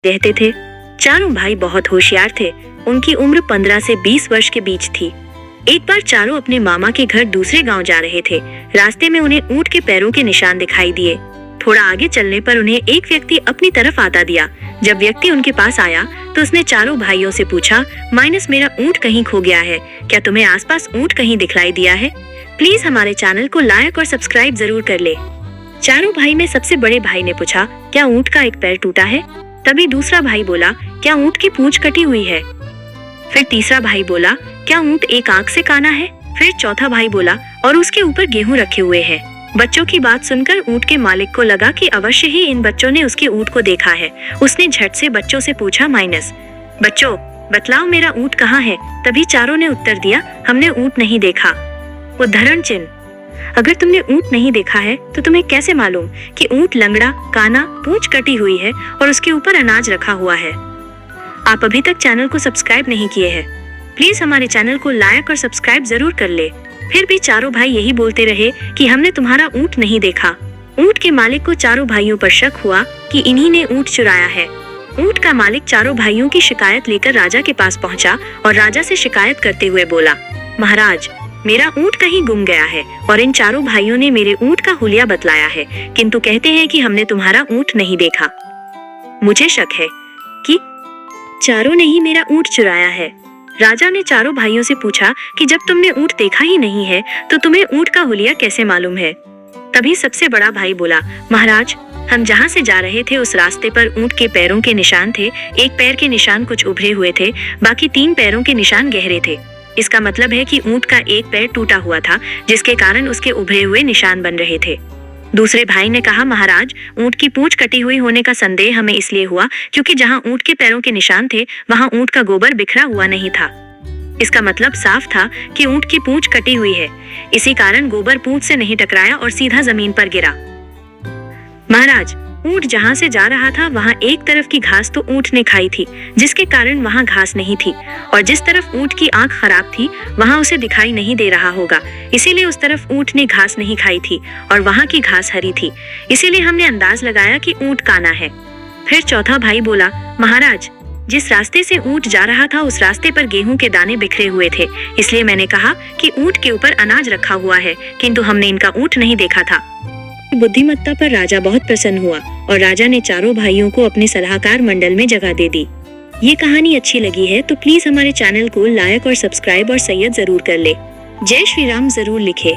रहते थे। चारों भाई बहुत होशियार थे। उनकी उम्र 15 से 20 वर्ष के बीच थी। एक बार चारों अपने मामा के घर दूसरे गांव जा रहे थे। रास्ते में उन्हें ऊंट के पैरों के निशान दिखाई दिए। थोड़ा आगे चलने पर उन्हें एक व्यक्ति अपनी तरफ आता दिया। जब व्यक्ति उनके पास आया तो उसने चारों भाइयों से पूछा, माइनस मेरा ऊंट कहीं खो गया है, क्या तुम्हें आसपास ऊंट कहीं दिखलाई दिया है? प्लीज हमारे चैनल को लाइक और सब्सक्राइब जरूर कर ले। चारों भाई में सबसे बड़े भाई ने पूछा, क्या ऊंट का एक पैर टूटा है? तभी दूसरा भाई बोला, क्या ऊंट की पूंछ कटी हुई है? फिर तीसरा भाई बोला, क्या ऊंट एक आंख से काना है? फिर चौथा भाई बोला, और उसके ऊपर गेहूं रखे हुए हैं। बच्चों की बात सुनकर ऊंट के मालिक को लगा कि अवश्य ही इन बच्चों ने उसके ऊंट को देखा है। उसने झट से बच्चों से पूछा, माइनस बच्चों बतलाओ मेरा ऊंट कहाँ है? तभी चारों ने उत्तर दिया, हमने ऊंट नहीं देखा। उद्धरण चिन्ह। अगर तुमने ऊंट नहीं देखा है तो तुम्हें कैसे मालूम कि ऊंट लंगड़ा, काना, पूंछ कटी हुई है और उसके ऊपर अनाज रखा हुआ है? आप अभी तक चैनल को सब्सक्राइब नहीं किए हैं, प्लीज हमारे चैनल को लाइक और सब्सक्राइब जरूर कर ले। फिर भी चारों भाई यही बोलते रहे कि हमने तुम्हारा ऊंट नहीं देखा। ऊंट के मालिक को चारों भाइयों पर शक हुआ कि इन्हीं ने ऊंट चुराया है। ऊंट का मालिक चारों भाइयों की शिकायत लेकर राजा के पास पहुंचा और राजा से शिकायत करते हुए बोला, महाराज मेरा ऊंट कहीं गुम गया है और इन चारों भाइयों ने मेरे ऊंट का हुलिया बतलाया है, किंतु कहते हैं कि हमने तुम्हारा ऊंट नहीं देखा। मुझे शक है कि चारों ने ही मेरा ऊंट चुराया है। राजा ने चारों भाइयों से पूछा कि जब तुमने ऊंट देखा ही नहीं है तो तुम्हें ऊंट का हुलिया कैसे मालूम है? तभी सबसे बड़ा भाई बोला, महाराज हम जहाँ से जा रहे थे उस रास्ते पर ऊंट के पैरों के निशान थे। एक पैर के निशान कुछ उभरे हुए थे, बाकी 3 पैरों के निशान गहरे थे। इसका मतलब है कि ऊंट का एक पैर टूटा हुआ था, जिसके कारण उसके उभरे हुए निशान बन रहे थे। दूसरे भाई ने कहा, महाराज ऊंट की पूंछ कटी हुई होने का संदेह हमें इसलिए हुआ क्योंकि जहां ऊंट के पैरों के निशान थे वहां ऊंट का गोबर बिखरा हुआ नहीं था। इसका मतलब साफ था कि ऊंट की पूंछ कटी हुई है। इसी कारण गोबर पूंछ से नहीं टकराया और सीधा जमीन पर गिरा। महाराज ऊंट जहां से जा रहा था वहां एक तरफ की घास तो ऊंट ने खाई थी, जिसके कारण वहां घास नहीं थी, और जिस तरफ ऊंट की आंख खराब थी वहां उसे दिखाई नहीं दे रहा होगा, इसीलिए उस तरफ ऊंट ने घास नहीं खाई थी और वहां की घास हरी थी, इसीलिए हमने अंदाज लगाया कि ऊंट काना है। फिर चौथा भाई बोला, महाराज जिस रास्ते से ऊंट जा रहा था उस रास्ते पर गेहूं के दाने बिखरे हुए थे, इसलिए मैंने कहा कि ऊंट के ऊपर अनाज रखा हुआ है, किंतु हमने इनका ऊंट नहीं देखा था। बुद्धिमत्ता पर राजा बहुत प्रसन्न हुआ और राजा ने चारों भाइयों को अपने सलाहकार मंडल में जगह दे दी। ये कहानी अच्छी लगी है तो प्लीज हमारे चैनल को लाइक और सब्सक्राइब और सैयद जरूर कर ले। जय श्री राम जरूर लिखे।